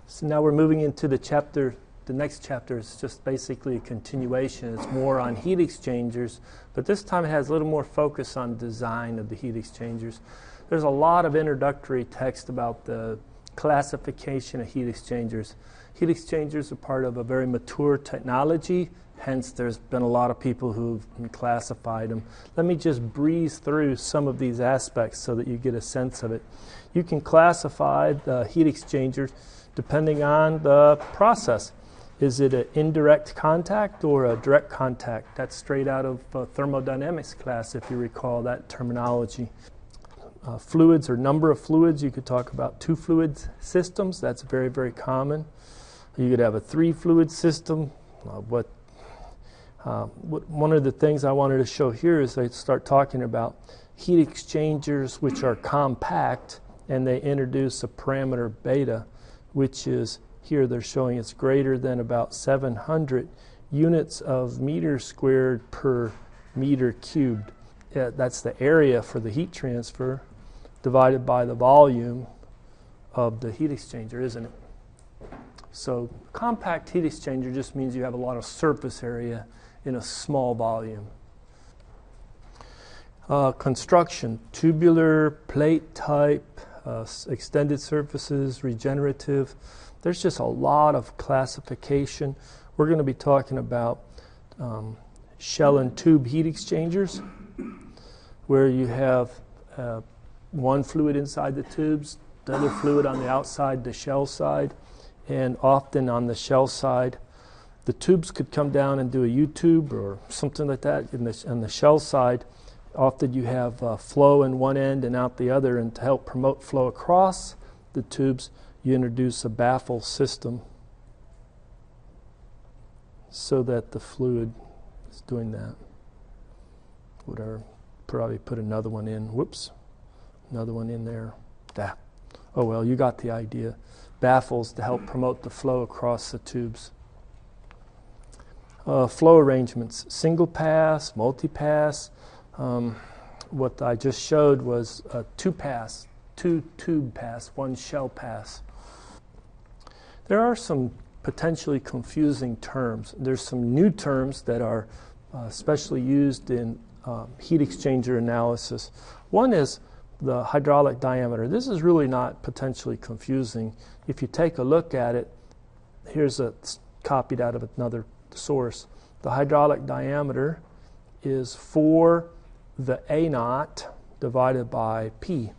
So now we're moving into the chapter. The next chapter is just basically a continuation. It's more on heat exchangers, but this time it has a little more focus on design of the heat exchangers. There's a lot of introductory text about the classification of heat exchangers. Heat exchangers are part of a very mature technology, hence there's been a lot of people who've classified them. Let me just breeze through some of these aspects so that you get a sense of it. You can classify the heat exchangers depending on the process. Is it an indirect contact or a direct contact? That's straight out of thermodynamics class, if you recall that terminology. Fluids or number of fluids, you could talk about 2 fluid systems. That's very, very common. You could have a 3 fluid system. One of the things I wanted to show here is I start talking about heat exchangers which are compact, and they introduce a parameter beta, which is here they're showing it's greater than about 700 units of meter squared per meter cubed. That's the area for the heat transfer divided by the volume of the heat exchanger, isn't it? So compact heat exchanger just means you have a lot of surface area in a small volume. Construction, tubular, plate type, extended surfaces, regenerative. There's just a lot of classification. We're going to be talking about shell and tube heat exchangers, where you have one fluid inside the tubes, the other fluid on the outside, the shell side, and often on the shell side, the tubes could come down and do a U-tube or something like that. On the shell side, often you have flow in one end and out the other, and to help promote flow across the tubes, you introduce a baffle system so that the fluid is doing that. Whatever. Probably put another one in. Whoops. Another one in there. Oh well, you got the idea. Baffles to help promote the flow across the tubes. Flow arrangements. Single pass, multi-pass. What I just showed was a 2-pass, 2 tube pass, 1 shell pass. There are some potentially confusing terms. There's some new terms that are especially used in heat exchanger analysis. One is the hydraulic diameter. This is really not potentially confusing. If you take a look at it, here's copied out of another source. The hydraulic diameter is 4 the A naught divided by P.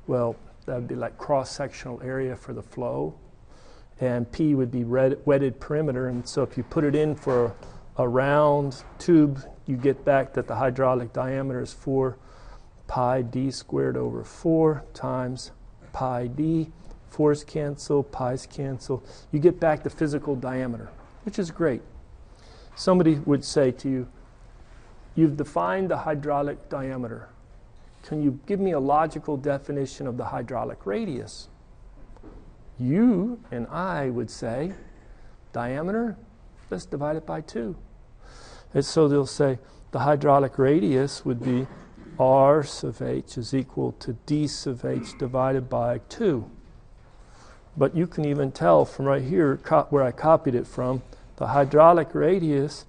Well, that would be like cross-sectional area for the flow, and P would be wetted perimeter, and so if you put it in for a round tube, you get back that the hydraulic diameter is 4 pi d squared over 4 times pi d. 4's cancel, pi's cancel. You get back the physical diameter, which is great. Somebody would say to you, you've defined the hydraulic diameter. Can you give me a logical definition of the hydraulic radius? You and I would say, diameter, let's divide it by 2. And so they'll say the hydraulic radius would be R sub h is equal to D sub h divided by 2. But you can even tell from right here, where I copied it from, the hydraulic radius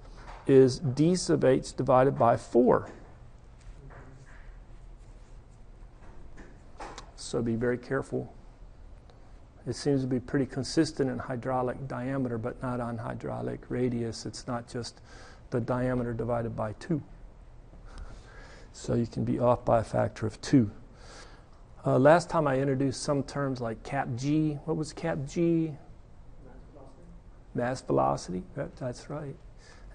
is D sub h divided by 4. So be very careful. It seems to be pretty consistent in hydraulic diameter, but not on hydraulic radius. It's not just the diameter divided by 2. So you can be off by a factor of 2. Last time I introduced some terms like cap G. What was cap G? Mass velocity. That's right.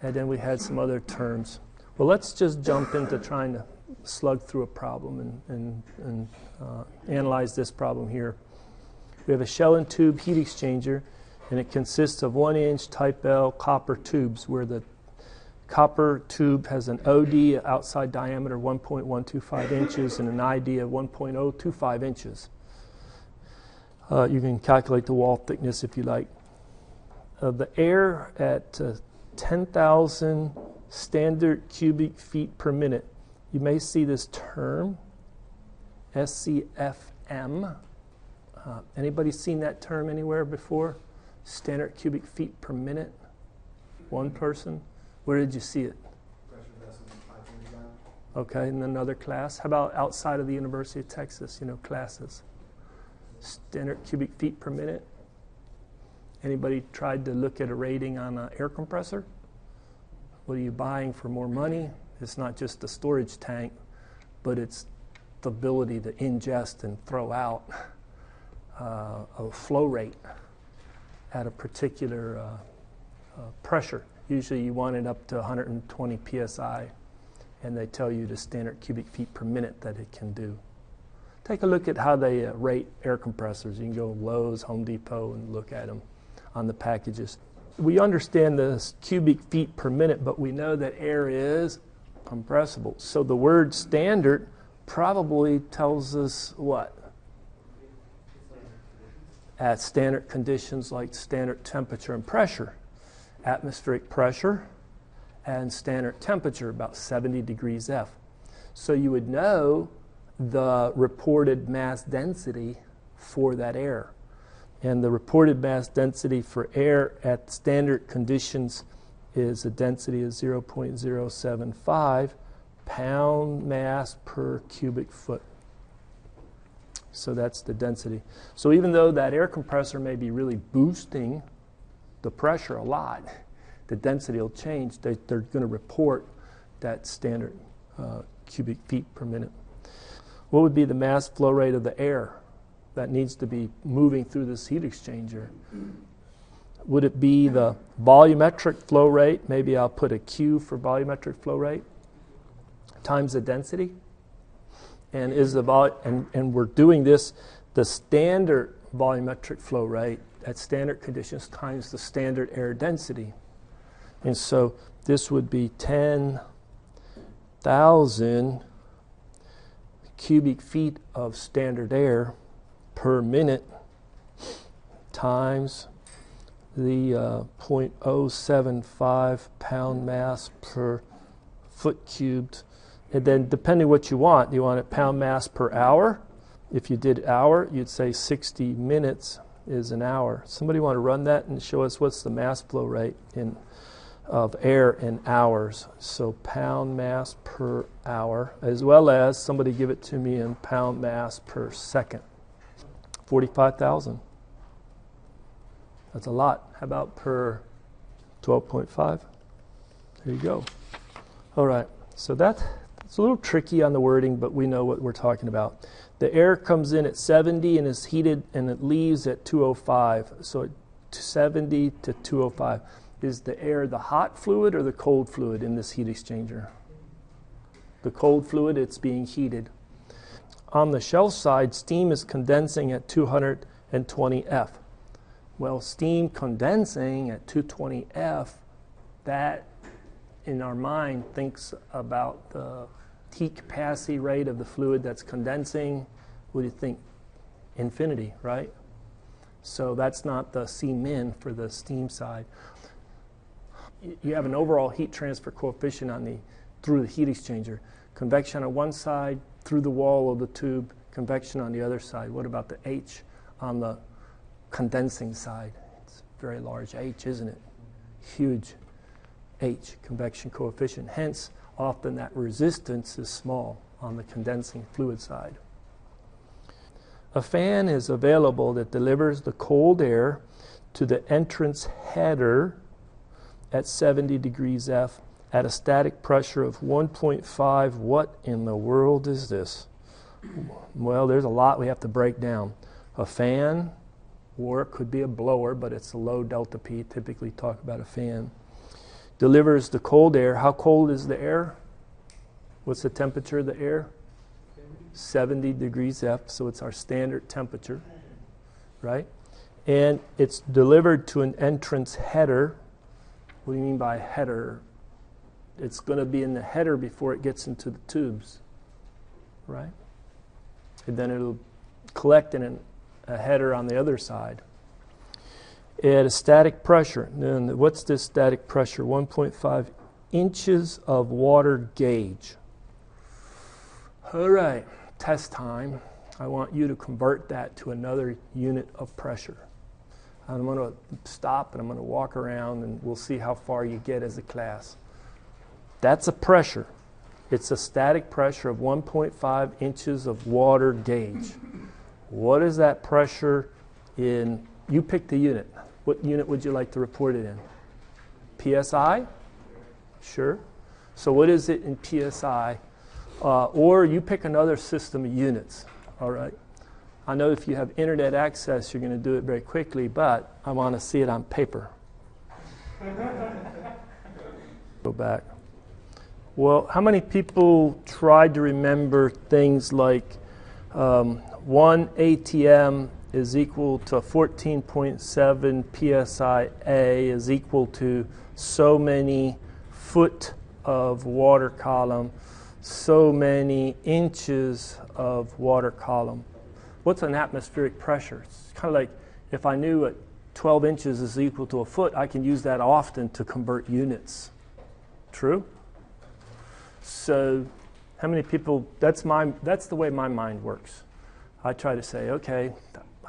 And then we had some other terms. Well, let's just jump into trying to slug through a problem and analyze this problem here. We have a shell and tube heat exchanger, and it consists of 1-inch type L copper tubes, where the copper tube has an OD outside diameter 1.125 inches and an ID of 1.025 inches. You can calculate the wall thickness if you like. The air at 10,000 standard cubic feet per minute. You may see this term, SCFM. Anybody seen that term anywhere before? Standard cubic feet per minute? One person? Where did you see it? Okay, in another class. How about outside of the University of Texas, classes? Standard cubic feet per minute? Anybody tried to look at a rating on an air compressor? What are you buying for more money? It's not just the storage tank, but it's the ability to ingest and throw out a flow rate at a particular pressure. Usually you want it up to 120 psi, and they tell you the standard cubic feet per minute that it can do. Take a look at how they rate air compressors. You can go to Lowe's, Home Depot, and look at them on the packages. We understand the cubic feet per minute, but we know that air is compressible. So the word standard probably tells us what? At standard conditions like standard temperature and pressure, atmospheric pressure and standard temperature, about 70 degrees F. So you would know the reported mass density for that air. And the reported mass density for air at standard conditions is a density of 0.075 pound mass per cubic foot. So that's the density. So even though that air compressor may be really boosting the pressure a lot, the density will change. They're going to report that standard cubic feet per minute. What would be the mass flow rate of the air that needs to be moving through this heat exchanger? Would it be the volumetric flow rate? Maybe I'll put a Q for volumetric flow rate times the density. And and we're doing this, the standard volumetric flow rate at standard conditions times the standard air density. And so this would be 10,000 cubic feet of standard air per minute times the 0.075 pound mass per foot cubed. And then depending what you want it pound mass per hour? If you did hour, you'd say 60 minutes is an hour. Somebody want to run that and show us what's the mass flow rate of air in hours? So pound mass per hour, as well as somebody give it to me in pound mass per second. 45,000. That's a lot. How about per 12.5? There you go. All right. So it's a little tricky on the wording, but we know what we're talking about. The air comes in at 70 and is heated, and it leaves at 205. So at 70 to 205. Is the air the hot fluid or the cold fluid in this heat exchanger? The cold fluid, it's being heated. On the shell side, steam is condensing at 220 F. Well, steam condensing at 220 F, that in our mind thinks about the heat capacity rate of the fluid that's condensing. What do you think? Infinity, right? So that's not the C min for the steam side. You have an overall heat transfer coefficient through the heat exchanger. Convection on one side, through the wall of the tube, convection on the other side. What about the H on the condensing side? It's a very large H, isn't it? Huge H, convection coefficient. Hence, often that resistance is small on the condensing fluid side. A fan is available that delivers the cold air to the entrance header at 70 degrees F at a static pressure of 1.5. What in the world is this? Well, there's a lot we have to break down. A fan, or it could be a blower, but it's a low delta P. Typically talk about a fan. Delivers the cold air. How cold is the air? What's the temperature of the air? 70 degrees F, so it's our standard temperature, right? And it's delivered to an entrance header. What do you mean by header? It's going to be in the header before it gets into the tubes, right? And then it'll collect in a header on the other side. At a static pressure. Then what's this static pressure? 1.5 inches of water gauge. All right, test time. I want you to convert that to another unit of pressure. I'm going to stop and I'm going to walk around and we'll see how far you get as a class. That's a pressure. It's a static pressure of 1.5 inches of water gauge. What is that pressure in? You pick the unit. What unit would you like to report it in? PSI? Sure. So what is it in PSI? Or you pick another system of units. All right. I know if you have internet access, you're going to do it very quickly, but I want to see it on paper. Go back. Well, how many people tried to remember things like 1 ATM is equal to 14.7 psi A is equal to so many foot of water column, so many inches of water column? What's an atmospheric pressure? It's kind of like if I knew that 12 inches is equal to a foot, I can use that often to convert units. True? So how many people, that's the way my mind works. I try to say, okay,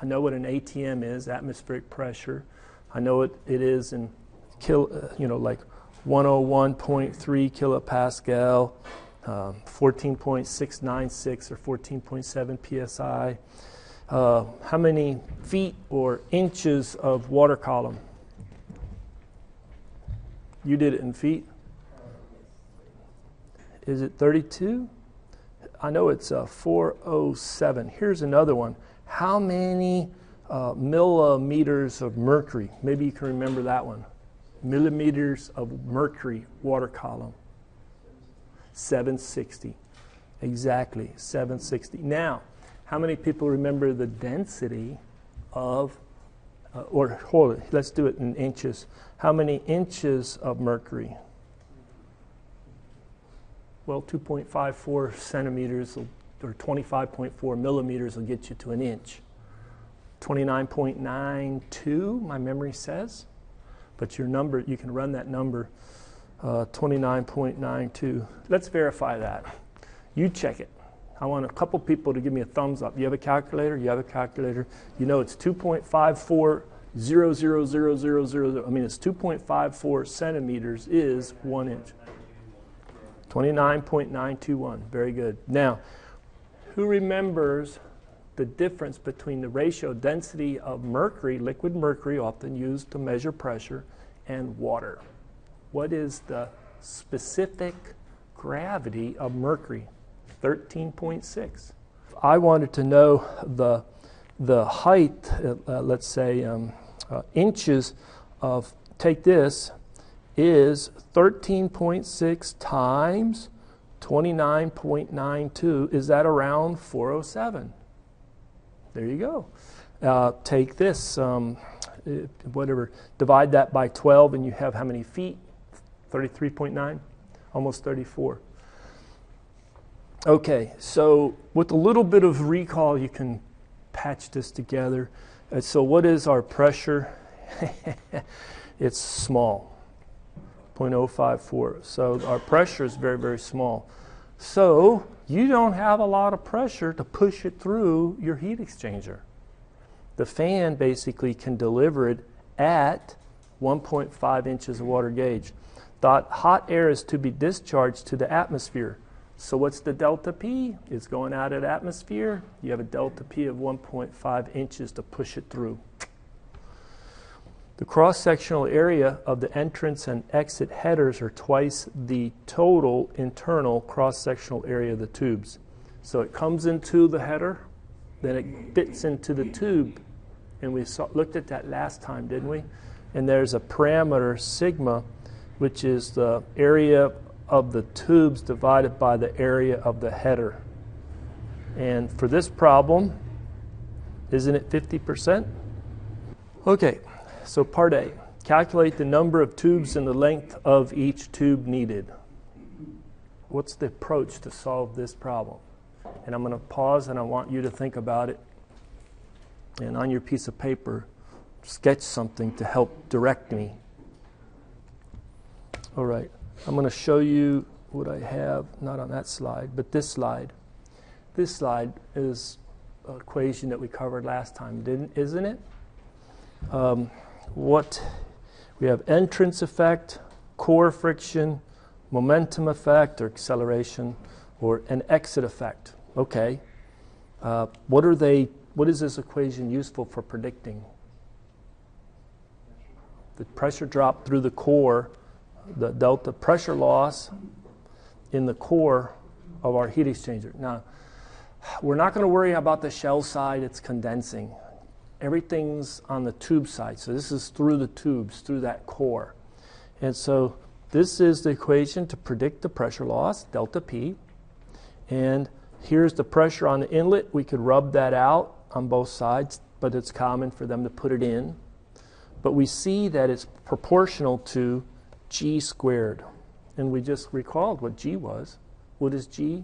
I know what an ATM is, atmospheric pressure. I know what it is in like 101.3 kilopascal, 14.696 or 14.7 psi. How many feet or inches of water column? You did it in feet? Is it 32? I know it's 407. Here's another one. How many millimeters of mercury? Maybe you can remember that one. Millimeters of mercury water column. 760. Exactly, 760. Now, how many people remember the density of, hold it, let's do it in inches. How many inches of mercury? Well, 2.54 centimeters or 25.4 millimeters will get you to an inch. 29.92, my memory says. But your number, you can run that number, 29.92. Let's verify that. You check it. I want a couple people to give me a thumbs up. You have a calculator? You have a calculator. You know it's 2.54000000. I mean, it's 2.54 centimeters is 1 inch. 29.921. Very good. Now, who remembers the difference between the ratio density of mercury, liquid mercury, often used to measure pressure, and water? What is the specific gravity of mercury? 13.6. I wanted to know the height, let's say inches of, take this, is 13.6 times 29.92. Is that around 407? There you go. Take this, whatever, divide that by 12 and you have how many feet? 33.9? Almost 34. Okay, so with a little bit of recall, you can patch this together. So what is our pressure? It's small. 0.054. So our pressure is very, very small. So you don't have a lot of pressure to push it through your heat exchanger. The fan basically can deliver it at 1.5 inches of water gauge. The hot air is to be discharged to the atmosphere. So what's the delta P? It's going out of the atmosphere. You have a delta P of 1.5 inches to push it through. The cross-sectional area of the entrance and exit headers are twice the total internal cross-sectional area of the tubes. So it comes into the header, then it fits into the tube. And we looked at that last time, didn't we? And there's a parameter, sigma, which is the area of the tubes divided by the area of the header. And for this problem, isn't it 50%? Okay. So part A, calculate the number of tubes and the length of each tube needed. What's the approach to solve this problem? And I'm going to pause and I want you to think about it. And on your piece of paper, sketch something to help direct me. All right, I'm going to show you what I have, not on that slide, but this slide. This slide is equation that we covered last time, isn't it? We have entrance effect, core friction, momentum effect or acceleration, or an exit effect. Okay. What is this equation useful for predicting? The pressure drop through the core, the delta pressure loss in the core of our heat exchanger. Now, we're not going to worry about the shell side, it's condensing. Everything's on the tube side, so this is through the tubes, through that core. And so this is the equation to predict the pressure loss, delta P. And here's the pressure on the inlet. We could rub that out on both sides, but it's common for them to put it in. But we see that it's proportional to G squared. And we just recalled what G was. What is G?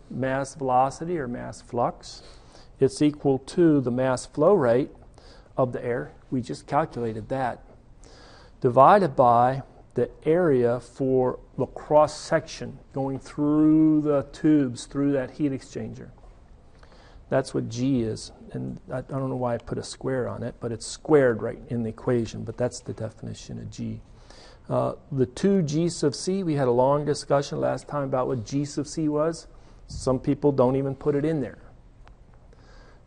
Mass velocity or mass flux. It's equal to the mass flow rate of the air. We just calculated that. Divided by the area for the cross section going through the tubes, through that heat exchanger. That's what G is. And I don't know why I put a square on it, but it's squared right in the equation. But that's the definition of G. The 2 G sub C, we had a long discussion last time about what G sub C was. Some people don't even put it in there.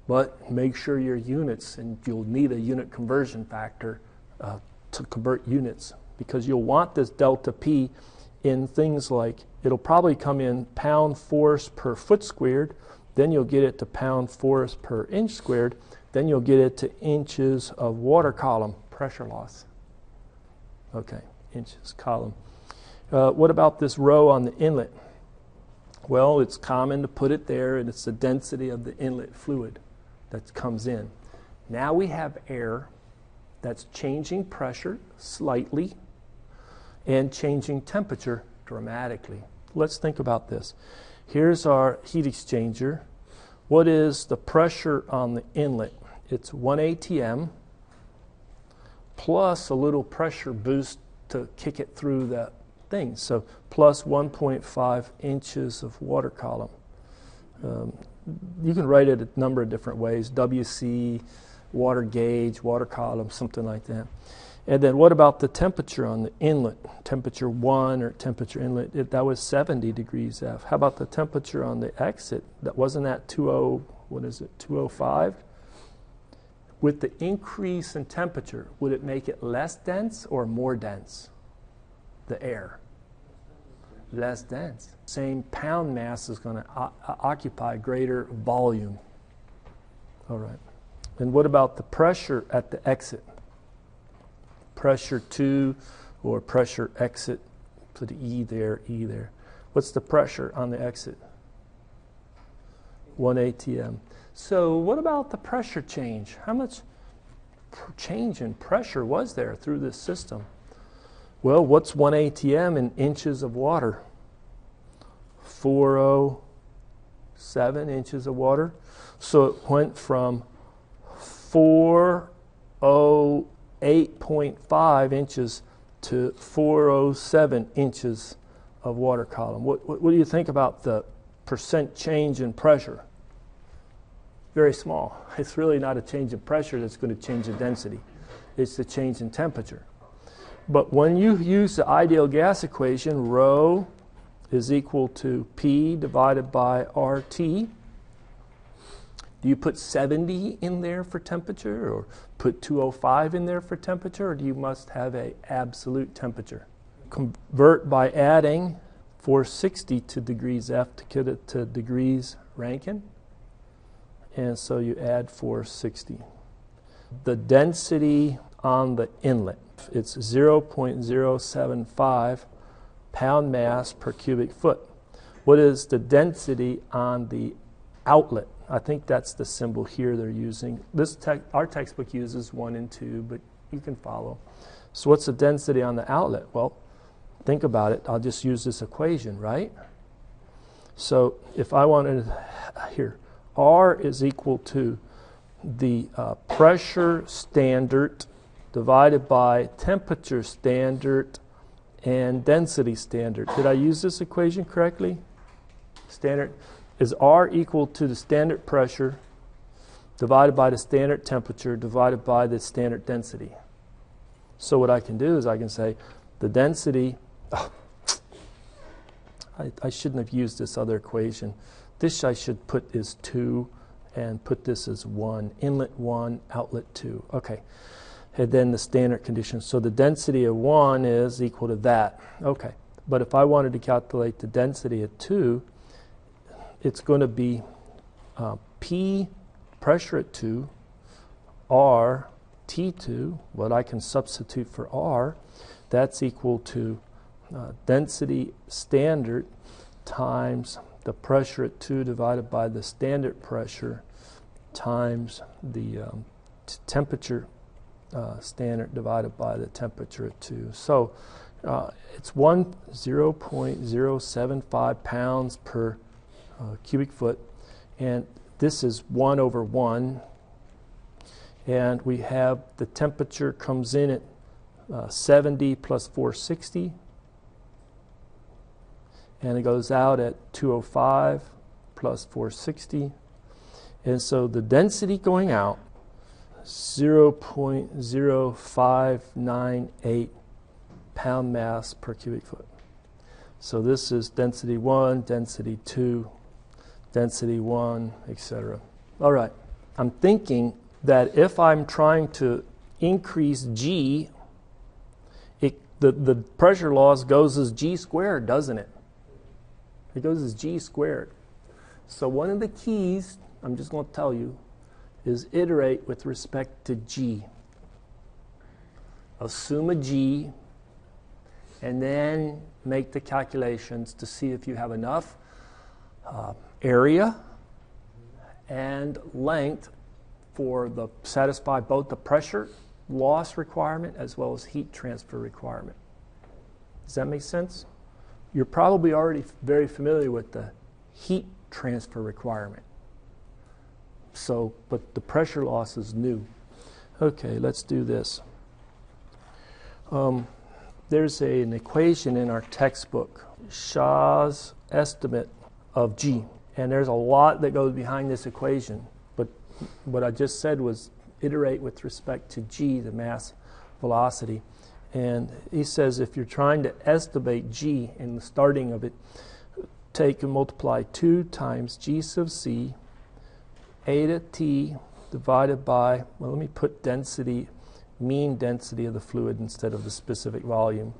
But make sure your units, and you'll need a unit conversion factor to convert units, because you'll want this delta P in things like, it'll probably come in pound force per foot squared, then you'll get it to pound force per inch squared, then you'll get it to inches of water column pressure loss. Okay, inches column. What about this rho on the inlet? Well, it's common to put it there, and it's the density of the inlet fluid that comes in. Now we have air that's changing pressure slightly and changing temperature dramatically. Let's think about this. Here's our heat exchanger. What is the pressure on the inlet? It's 1 atm plus a little pressure boost to kick it through that thing. So plus 1.5 inches of water column. You can write it a number of different ways. WC, water gauge, water column, something like that. And then what about the temperature on the inlet? Temperature 1 or temperature inlet, that was 70 degrees F. How about the temperature on the exit? Wasn't that 205? With the increase in temperature, would it make it less dense or more dense? The air. Less dense. Same pound mass is going to occupy greater volume. All right. And what about the pressure at the exit? Pressure 2 or pressure exit. Put E there, E there. What's the pressure on the exit? 1 atm. So what about the pressure change? How much change in pressure was there through this system? Well, what's 1 atm in inches of water? 407 inches of water. So it went from 408.5 inches to 407 inches of water column. What do you think about the percent change in pressure? Very small. It's really not a change in pressure that's going to change the density. It's the change in temperature. But when you use the ideal gas equation, rho is equal to P divided by RT. Do you put 70 in there for temperature, or put 205 in there for temperature, or do you must have an absolute temperature? Convert by adding 460 to degrees F to get it to degrees Rankine. And so you add 460. The density on the inlet, it's 0.075 pound mass per cubic foot. What is the density on the outlet? I think that's the symbol here they're using. Our textbook uses 1 and 2, but you can follow. So what's the density on the outlet? Well, think about it. I'll just use this equation, right? So if I wanted, here, R is equal to the pressure standard divided by temperature standard and density standard. Did I use this equation correctly? Standard. is R equal to the standard pressure divided by the standard temperature divided by the standard density. So what I can do is I can say the density, I shouldn't have used this other equation. This I should put is 2 and put this as 1. Inlet 1, outlet 2. Okay. And then the standard conditions. So the density of 1 is equal to that. Okay. But if I wanted to calculate the density of 2, it's going to be P, pressure at 2, R, T2, what I can substitute for R, that's equal to density standard times the pressure at 2 divided by the standard pressure times the temperature standard divided by the temperature at 2. So it's 0.075 pounds per cubic foot, and this is 1 over 1, and we have the temperature comes in at 70 plus 460, and it goes out at 205 plus 460, and so the density going out 0.0598 pound mass per cubic foot. So this is density 1, density 2, density 1, etc. All right, I'm thinking that if I'm trying to increase G, the pressure loss goes as G squared, doesn't it? It goes as G squared. So one of the keys, I'm just going to tell you, is iterate with respect to G. Assume a G, and then make the calculations to see if you have enough area and length for the satisfy both the pressure loss requirement as well as heat transfer requirement. Does that make sense? You're probably already very familiar with the heat transfer requirement. So, but the pressure loss is new. Okay, let's do this. There's an equation in our textbook, Shaw's estimate of G. And there's a lot that goes behind this equation. But what I just said was iterate with respect to G, the mass velocity. And he says if you're trying to estimate G in the starting of it, take and multiply 2 times G sub C, eta T divided by, well, let me put density, mean density of the fluid instead of the specific volume.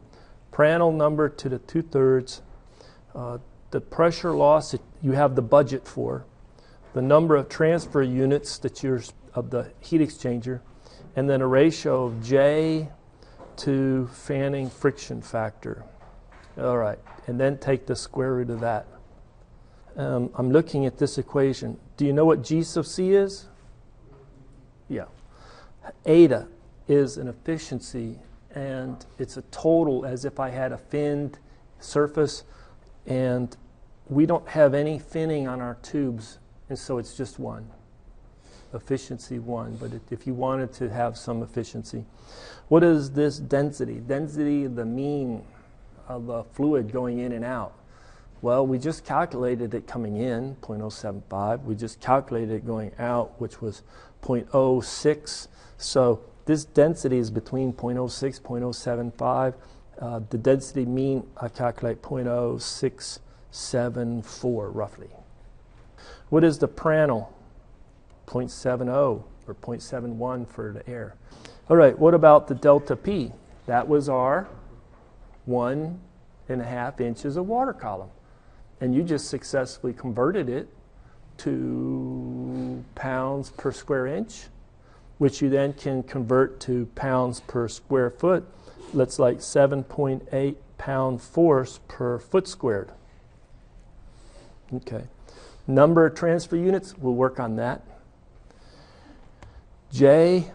Prandtl number to the 2/3, the pressure loss that you have the budget for, the number of transfer units that you're of the heat exchanger, and then a ratio of J to fanning friction factor. All right, and then take the square root of that. I'm looking at this equation. Do you know what G sub C is? Yeah. Eta is an efficiency, and it's a total as if I had a finned surface, and we don't have any finning on our tubes, and so it's just 1. Efficiency 1, but if you wanted to have some efficiency. What is this density? Density, the mean of the fluid going in and out. Well, we just calculated it coming in, 0.075. We just calculated it going out, which was 0.06. So this density is between 0.06, 0.075. The density mean, I calculate 0.0674 roughly. What is the Prandtl? 0.70 or 0.71 for the air. All right, what about the delta P? That was our 1.5 inches of water column. And you just successfully converted it to pounds per square inch, which you then can convert to pounds per square foot. That's like 7.8 pound force per foot squared. Okay. Number of transfer units, we'll work on that. J,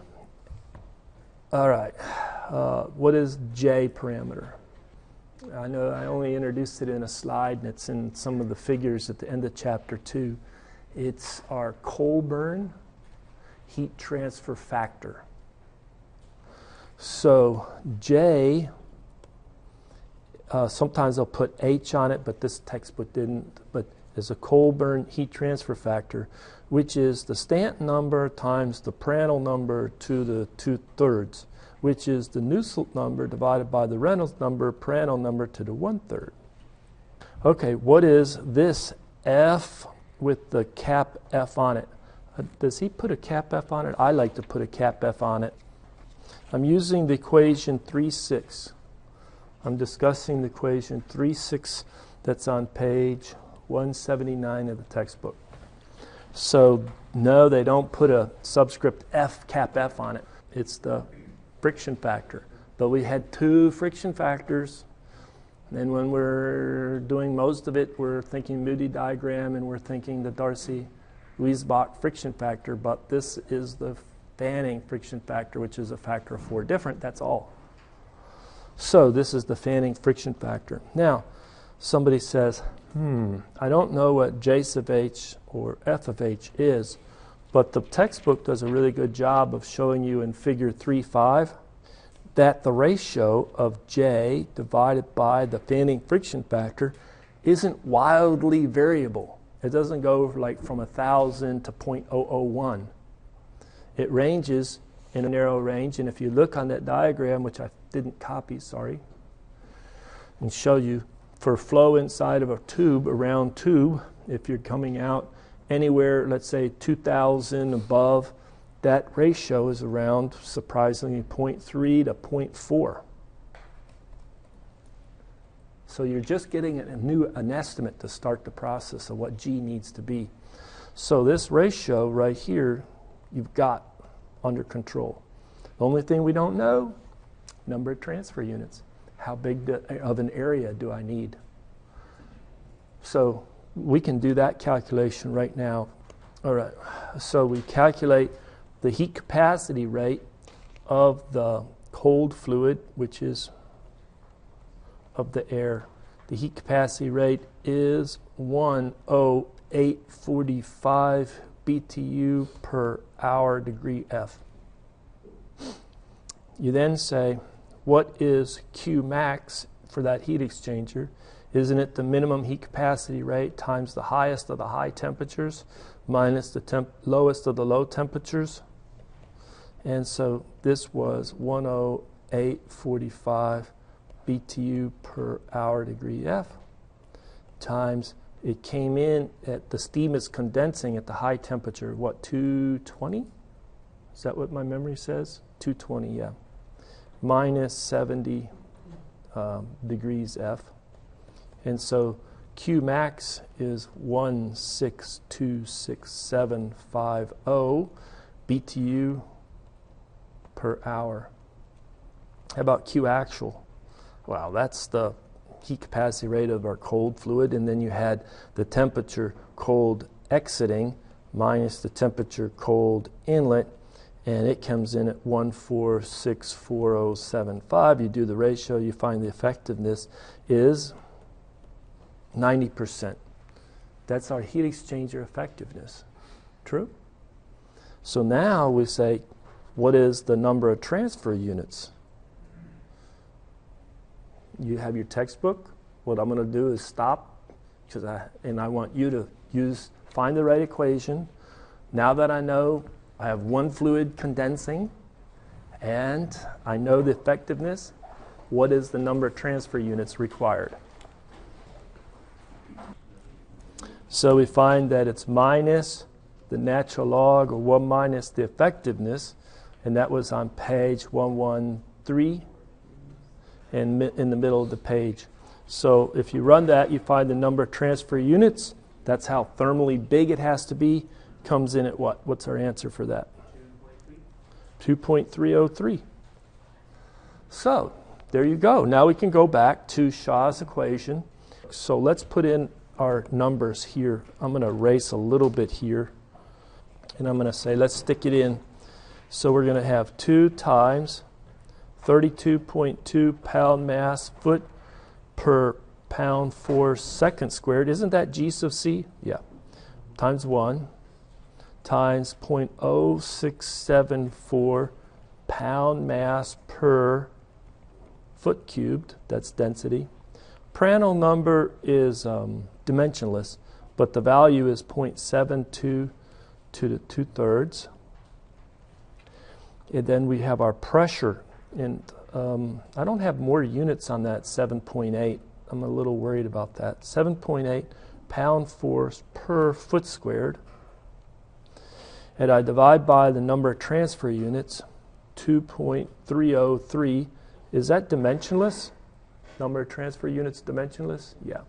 all right, what is J parameter? I know I only introduced it in a slide, and it's in some of the figures at the end of chapter 2. It's our Colburn heat transfer factor. So J, sometimes I'll put H on it, but this textbook didn't, but is a Colburn heat transfer factor, which is the Stanton number times the Prandtl number to the 2/3, which is the Nusselt number divided by the Reynolds number, Prandtl number to the 1/3. Okay, what is this F with the cap F on it? Does he put a cap F on it? I like to put a cap F on it. I'm using the equation 3.6. I'm discussing the equation 3.6 that's on page 179 of the textbook. So no, they don't put a subscript F, cap F on it. It's the friction factor. But we had two friction factors. And when we're doing most of it, we're thinking Moody diagram and we're thinking the Darcy-Weisbach friction factor. But this is the Fanning friction factor, which is a factor of 4 different. That's all. So this is the Fanning friction factor. Now, somebody says, I don't know what J sub H or F of H is, but the textbook does a really good job of showing you in figure 3.5 that the ratio of J divided by the Fanning friction factor isn't wildly variable. It doesn't go like from 1,000 to 0.001. It ranges in a narrow range, and if you look on that diagram, which I didn't copy, sorry, and show you for flow inside of a tube, a round tube, if you're coming out anywhere, let's say 2,000 above, that ratio is around, surprisingly, 0.3 to 0.4. So you're just getting an estimate to start the process of what G needs to be. So this ratio right here, you've got under control. The only thing we don't know, number of transfer units. How big of an area do I need? So we can do that calculation right now. All right, so we calculate the heat capacity rate of the cold fluid, which is of the air. The heat capacity rate is 10845 BTU per hour degree F. You then say, what is Q max for that heat exchanger? Isn't it the minimum heat capacity rate times the highest of the high temperatures minus the lowest of the low temperatures? And so this was 10845 BTU per hour degree F times, it came in at, the steam is condensing at the high temperature, what, 220? Is that what my memory says? 220, yeah. Minus 70 degrees F. And so Q max is 1626750 BTU per hour. How about Q actual? Wow, that's the heat capacity rate of our cold fluid, and then you had the temperature cold exiting minus the temperature cold inlet, and it comes in at 1464075. You do the ratio, you find the effectiveness is 90%. That's our heat exchanger effectiveness. True? So now we say, what is the number of transfer units? You have your textbook. What I'm going to do is stop, and I want you to find the right equation. Now that I know I have one fluid condensing, and I know the effectiveness, what is the number of transfer units required? So we find that it's minus the natural log, or 1 minus the effectiveness, and that was on page 113 and in the middle of the page. So if you run that, you find the number of transfer units. That's how thermally big it has to be. Comes in at what? What's our answer for that? 2.303. So there you go. Now we can go back to Shaw's equation. So let's put in our numbers here. I'm going to erase a little bit here. And I'm going to say, let's stick it in. So we're going to have 2 times 32.2 pound mass foot per pound 4 seconds squared. Isn't that G sub C? Yeah. Times 1 times 0.0674 pound mass per foot cubed. That's density. Prandtl number is dimensionless, but the value is 0.72 to the 2/3. And then we have our pressure, and I don't have more units on that 7.8. I'm a little worried about that. 7.8 pound force per foot squared. And I divide by the number of transfer units, 2.303. Is that dimensionless? Number of transfer units dimensionless? Yeah.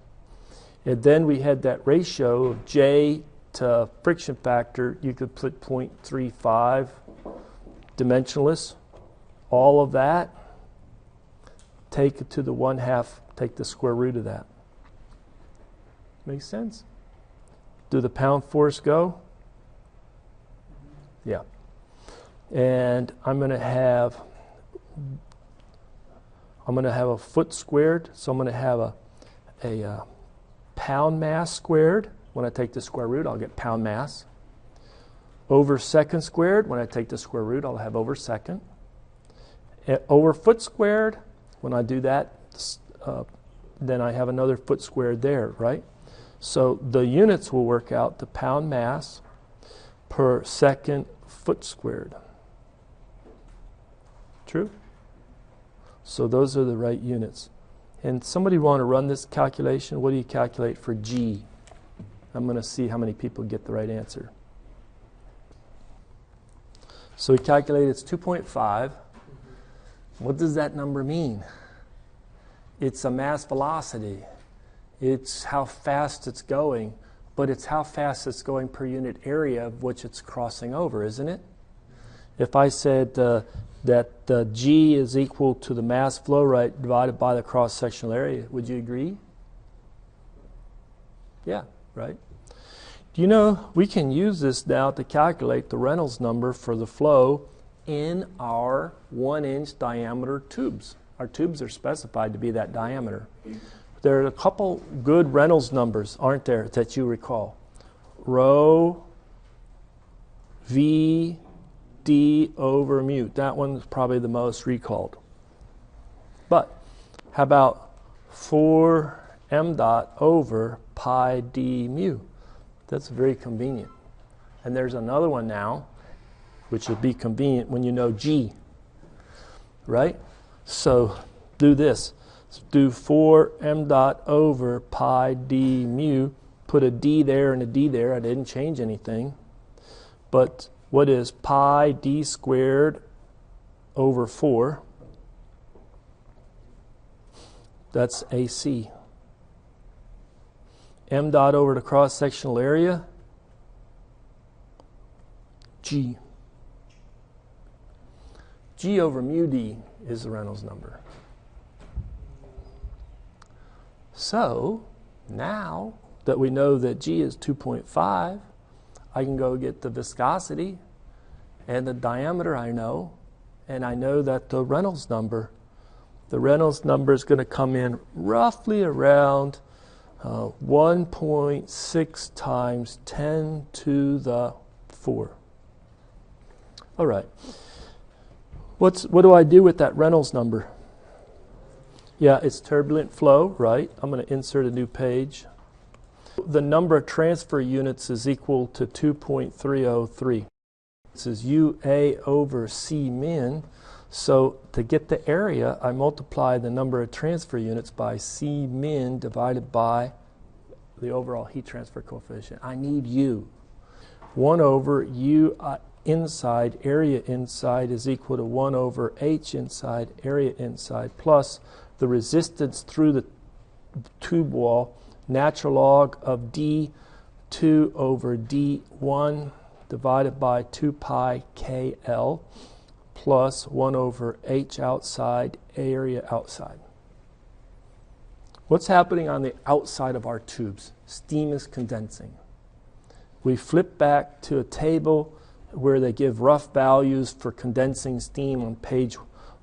And then we had that ratio of J to friction factor. You could put 0.35 dimensionless. All of that, take it to the 1/2, take the square root of that. Makes sense? Do the pound force go? Yeah. And I'm going to have a foot squared, so I'm going to have a pound mass squared. When I take the square root, I'll get pound mass. Over second squared, when I take the square root, I'll have over second. Over foot squared, when I do that, then I have another foot squared there, right? So the units will work out to pound mass per second foot squared. True? So those are the right units. And somebody want to run this calculation? What do you calculate for G? I'm going to see how many people get the right answer. So we calculate it's 2.5. What does that number mean? It's a mass velocity. It's how fast it's going, but it's how fast it's going per unit area of which it's crossing over, isn't it? If I said that G is equal to the mass flow rate divided by the cross-sectional area, would you agree? Yeah, right? Do you know, we can use this now to calculate the Reynolds number for the flow in our 1-inch diameter tubes. Our tubes are specified to be that diameter. There are a couple good Reynolds numbers, aren't there, that you recall? Rho V D over mu. That one's probably the most recalled. But how about 4 m dot over pi d mu? That's very convenient. And there's another one now, which would be convenient when you know G, right? So do this. Do 4 m dot over pi d mu. Put a d there and a d there. I didn't change anything. But what is pi d squared over 4? That's AC. M dot over the cross-sectional area, G. G over mu d is the Reynolds number. So now that we know that G is 2.5, I can go get the viscosity and the diameter I know, and I know that the Reynolds number is going to come in roughly around 1.6 times 10 to the 4. All right. What do I do with that Reynolds number? Yeah, it's turbulent flow, right? I'm going to insert a new page. The number of transfer units is equal to 2.303. This is UA over C min. So to get the area, I multiply the number of transfer units by C min divided by the overall heat transfer coefficient. I need U. 1 over U inside, area inside, is equal to 1 over H inside, area inside, plus the resistance through the tube wall, natural log of D2 over D1 divided by 2 pi KL, plus 1 over H outside, area outside. What's happening on the outside of our tubes? Steam is condensing. We flip back to a table where they give rough values for condensing steam on page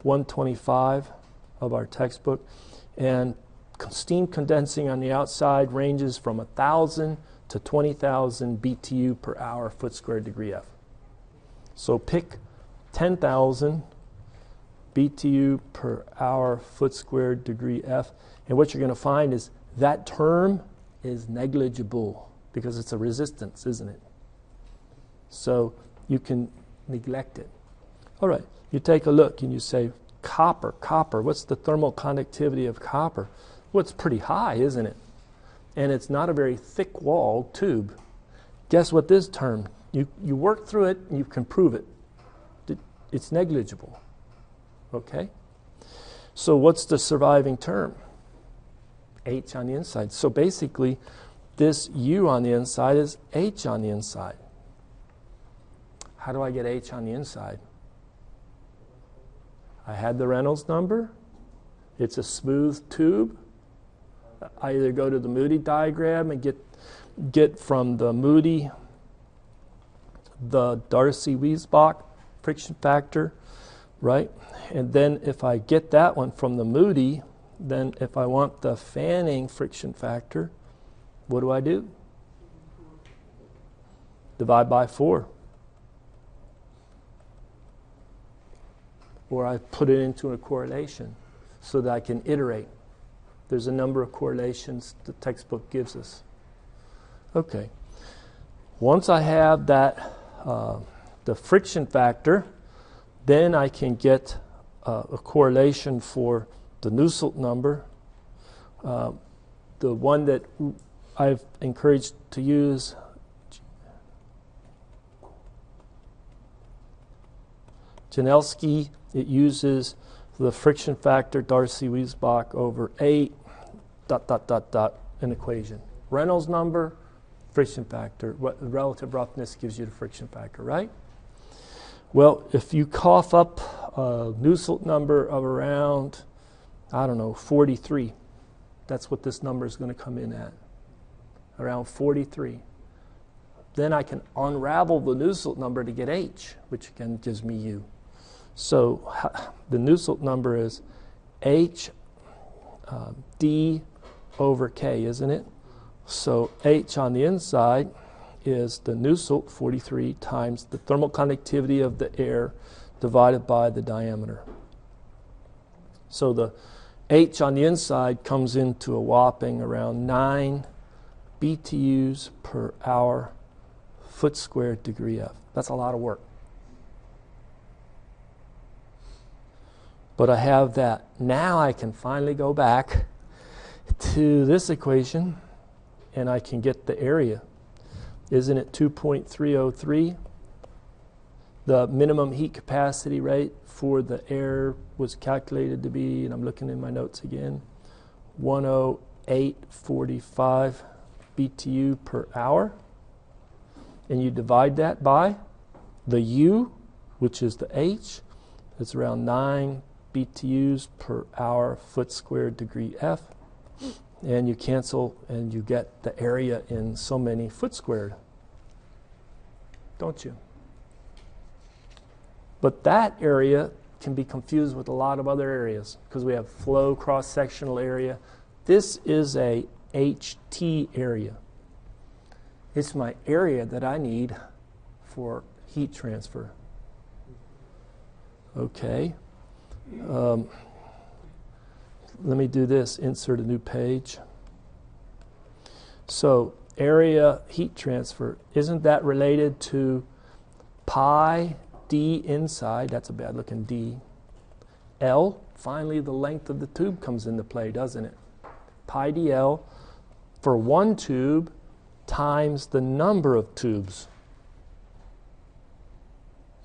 125 of our textbook. And steam condensing on the outside ranges from 1,000 to 20,000 BTU per hour foot squared degree F. So pick 10,000 BTU per hour foot squared degree F. And what you're going to find is that term is negligible. because it's a resistance, isn't it? So you can neglect it. All right, you take a look and you say, copper, what's the thermal conductivity of copper? Well, it's pretty high, isn't it? And it's not a very thick-walled tube. Guess what this term? You work through it and you can prove it. It's negligible. Okay? So what's the surviving term? H on the inside. So basically, this U on the inside is H on the inside. How do I get H on the inside? I had the Reynolds number. It's a smooth tube. I either go to the Moody diagram and get from the Moody the Darcy-Weisbach friction factor, right? And then if I get that one from the Moody, then if I want the Fanning friction factor, what do? Divide by 4. Or I put it into a correlation so that I can iterate. There's a number of correlations the textbook gives us. Okay. Once I have that, the friction factor, then I can get a correlation for the Nusselt number. The one that I've encouraged to use, Janelski, it uses the friction factor Darcy-Weisbach over 8, ... an equation. Reynolds number, friction factor. Relative roughness gives you the friction factor, right? Well, if you cough up a Nusselt number of around, 43, that's what this number is going to come in at, around 43. Then I can unravel the Nusselt number to get H, which again gives me U. So the Nusselt number is H D over K, isn't it? So H on the inside is the Nusselt, 43, times the thermal conductivity of the air divided by the diameter. So the H on the inside comes into a whopping around 9 BTUs per hour foot squared degree F. That's a lot of work. But I have that. Now I can finally go back to this equation and I can get the area. Isn't it 2.303? The minimum heat capacity rate for the air was calculated to be, and I'm looking in my notes again, 108.45 BTU per hour. And you divide that by the U, which is the H. It's around 9 BTUs per hour foot squared degree F. And you cancel and you get the area in so many foot squared. Don't you? But that area can be confused with a lot of other areas because we have flow cross-sectional area. This is a HT area. It's my area that I need for heat transfer. Okay. Let me do this, insert a new page. So area heat transfer, isn't that related to pi d inside, that's a bad looking d, L, finally the length of the tube comes into play, doesn't it? Pi dl for one tube times the number of tubes.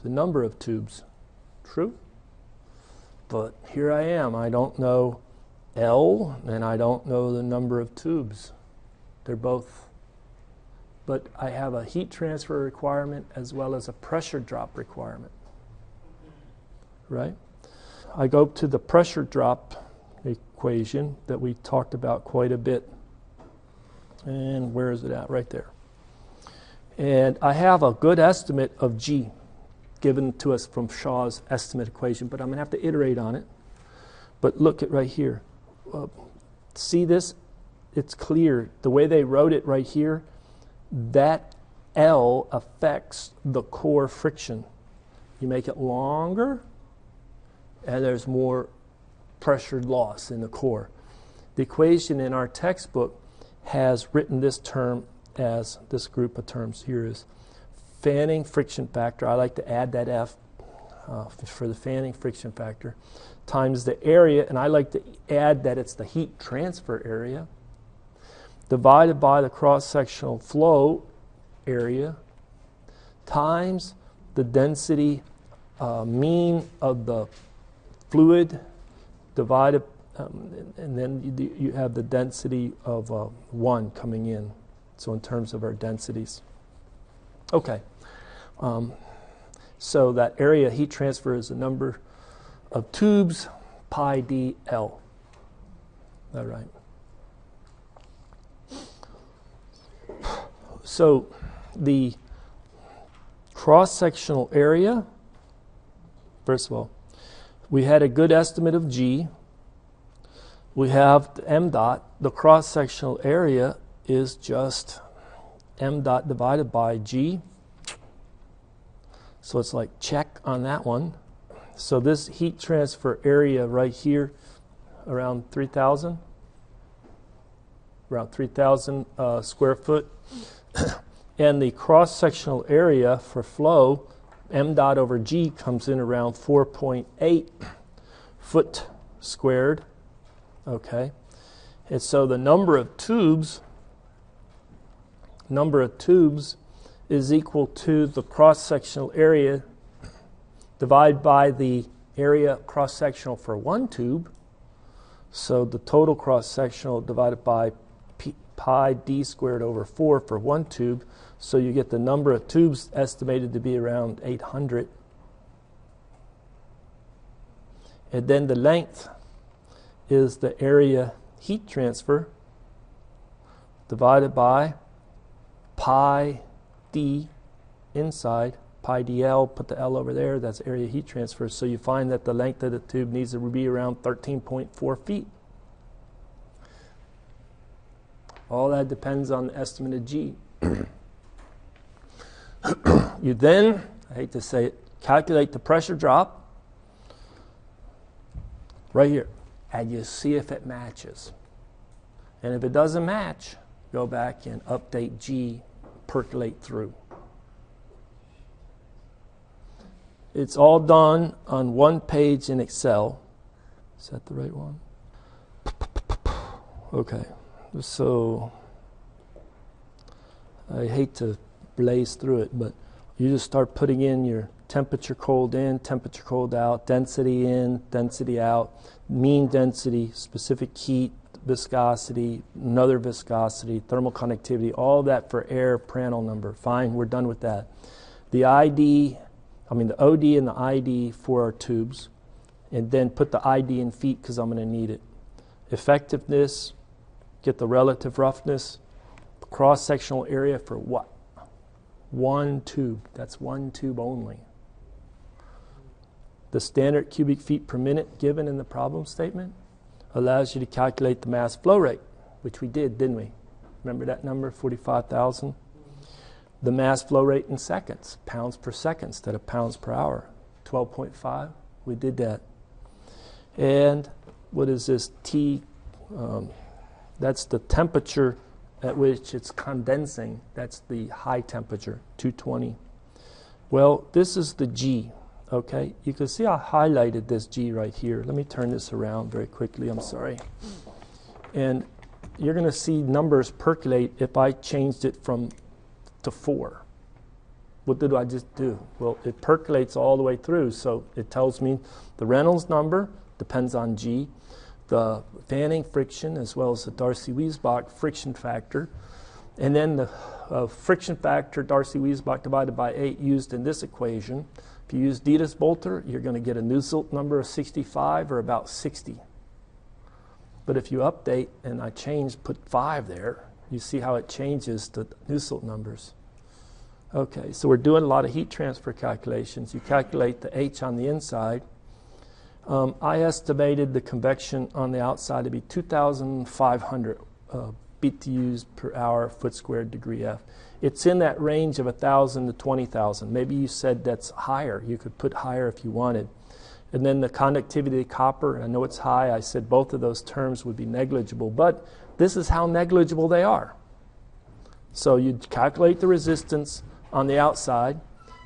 The number of tubes. True? But here I am. I don't know L and I don't know the number of tubes. They're both. But I have a heat transfer requirement as well as a pressure drop requirement. Right? I go to the pressure drop equation that we talked about quite a bit. And where is it at? Right there. And I have a good estimate of G given to us from Shaw's estimate equation, but I'm going to have to iterate on it. But look at right here. See this? It's clear. The way they wrote it right here, that L affects the core friction. You make it longer, and there's more pressure loss in the core. The equation in our textbook has written this term as this group of terms here is fanning friction factor. I like to add that F for the fanning friction factor times the area, and I like to add that it's the heat transfer area, divided by the cross-sectional flow area times the density mean of the fluid divided, and then you have the density of 1 coming in. So in terms of our densities. Okay. So that area heat transfer is the number of tubes pi d L. Is that right? So the cross-sectional area, first of all, we had a good estimate of G. We have the m dot. The cross-sectional area is just m dot divided by G. So it's like check on that one. So this heat transfer area right here, around 3,000. Around 3,000 square foot. And the cross-sectional area for flow, m dot over G, comes in around 4.8 foot squared. Okay. And so the number of tubes is equal to the cross-sectional area divided by the area cross-sectional for one tube. So the total cross-sectional divided by pi d squared over 4 for one tube. So you get the number of tubes estimated to be around 800. And then the length is the area heat transfer divided by pi d inside, pi dl, put the L over there, that's area heat transfer. So you find that the length of the tube needs to be around 13.4 feet. All that depends on the estimate of G. You then, I hate to say it, calculate the pressure drop right here, and you see if it matches. And if it doesn't match, go back and update G, percolate through. It's all done on one page in Excel. Is that the right one? Okay. So I hate to blaze through it, but you just start putting in your temperature cold in, temperature cold out, density in, density out, mean density, specific heat, viscosity, another viscosity, thermal conductivity, all that for air, Prandtl number. Fine, we're done with that. The OD and the ID for our tubes, and then put the ID in feet because I'm going to need it. Effectiveness, get the relative roughness, cross-sectional area for what? One tube. That's one tube only. The standard cubic feet per minute given in the problem statement allows you to calculate the mass flow rate, which we did, didn't we? Remember that number, 45,000? The mass flow rate in seconds, pounds per second instead of pounds per hour, 12.5. We did that. And what is this T? That's the temperature at which it's condensing. That's the high temperature, 220. Well, this is the G, okay? You can see I highlighted this G right here. Let me turn this around very quickly. I'm sorry. And you're going to see numbers percolate if I changed it from to 4. What did I just do? Well, it percolates all the way through. So it tells me the Reynolds number depends on G, the fanning friction as well as the Darcy-Weisbach friction factor, and then the friction factor Darcy-Weisbach divided by 8 used in this equation. If you use Dietz-Bolter, you're going to get a Nusselt number of 65 or about 60. But if you update and I put 5 there, you see how it changes the Nusselt numbers. Okay, so we're doing a lot of heat transfer calculations. You calculate the H on the inside. I estimated the convection on the outside to be 2,500 BTUs per hour foot squared degree F. It's in that range of 1,000 to 20,000. Maybe you said that's higher. You could put higher if you wanted. And then the conductivity of copper, I know it's high. I said both of those terms would be negligible, but this is how negligible they are. So you calculate the resistance on the outside,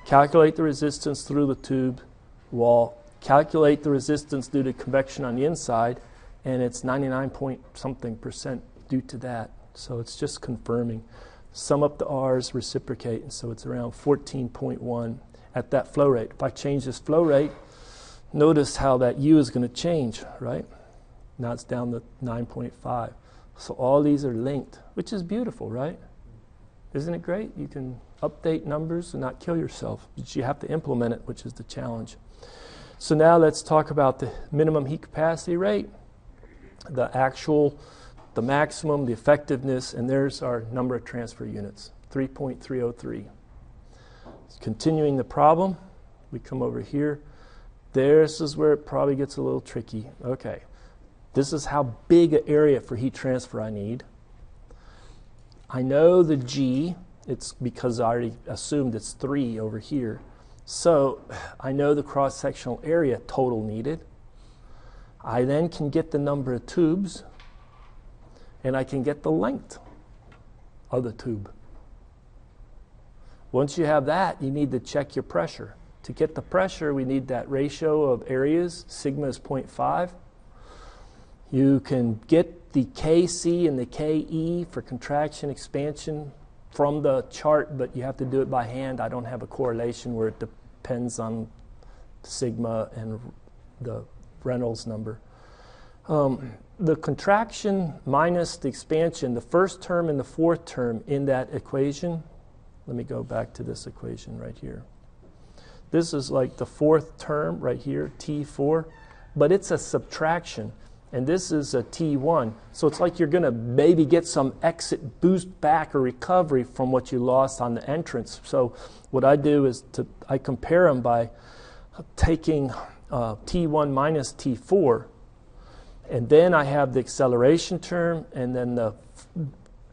calculate the resistance through the tube wall, calculate the resistance due to convection on the inside, and it's 99 point something percent due to that. So it's just confirming. Sum up the R's, reciprocate, and so it's around 14.1 at that flow rate. If I change this flow rate, notice how that U is going to change, right? Now it's down to 9.5. So all these are linked, which is beautiful, right? Isn't it great? You can update numbers and not kill yourself, but you have to implement it, which is the challenge. So now let's talk about the minimum heat capacity rate, the actual, the maximum, the effectiveness, and there's our number of transfer units, 3.303. Continuing the problem, we come over here. This is where it probably gets a little tricky. Okay, this is how big an area for heat transfer I need. I know the G, it's because I already assumed it's 3 over here. So I know the cross-sectional area total needed. I then can get the number of tubes, and I can get the length of the tube. Once you have that, you need to check your pressure. To get the pressure, we need that ratio of areas. Sigma is 0.5. You can get the Kc and the Ke for contraction, expansion from the chart, but you have to do it by hand. I don't have a correlation where it depends on sigma and the Reynolds number. The contraction minus the expansion, the first term and the fourth term in that equation, let me go back to this equation right here. This is like the fourth term right here, T4, but it's a subtraction. And this is a T1. So it's like you're going to maybe get some exit boost back or recovery from what you lost on the entrance. So what I do is I compare them by taking T1 minus T4. And then I have the acceleration term and then the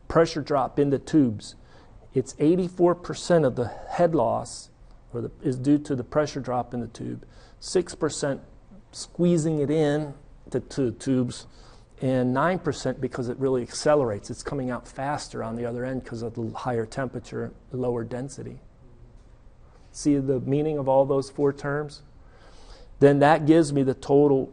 pressure drop in the tubes. It's 84% of the head loss is due to the pressure drop in the tube, 6% squeezing it in to the tubes, and 9% because it really accelerates. It's coming out faster on the other end because of the higher temperature, lower density. See the meaning of all those four terms? Then that gives me the total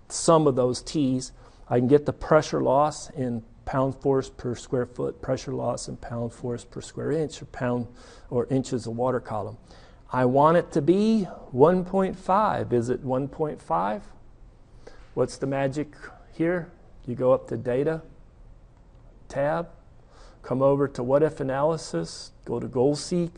sum of those T's. I can get the pressure loss in pound force per square foot, pressure loss in pound force per square inch, or pound or inches of water column. I want it to be 1.5. Is it 1.5? What's the magic here? You go up to Data, tab, come over to What If Analysis, go to Goal Seek,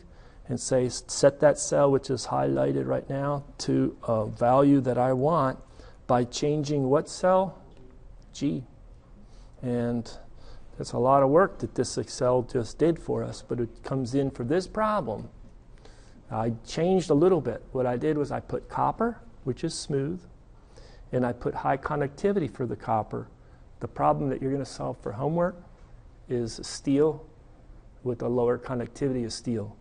and say set that cell, which is highlighted right now, to a value that I want by changing what cell? G. And that's a lot of work that this Excel just did for us, but it comes in for this problem. I changed a little bit. What I did was I put copper, which is smooth, and I put high conductivity for the copper. The problem that you're going to solve for homework is steel with a lower conductivity of steel.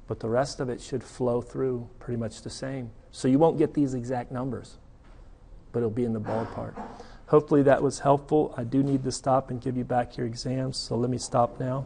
But the rest of it should flow through pretty much the same. So you won't get these exact numbers, but it'll be in the ballpark. Hopefully that was helpful. I do need to stop and give you back your exams, so let me stop now.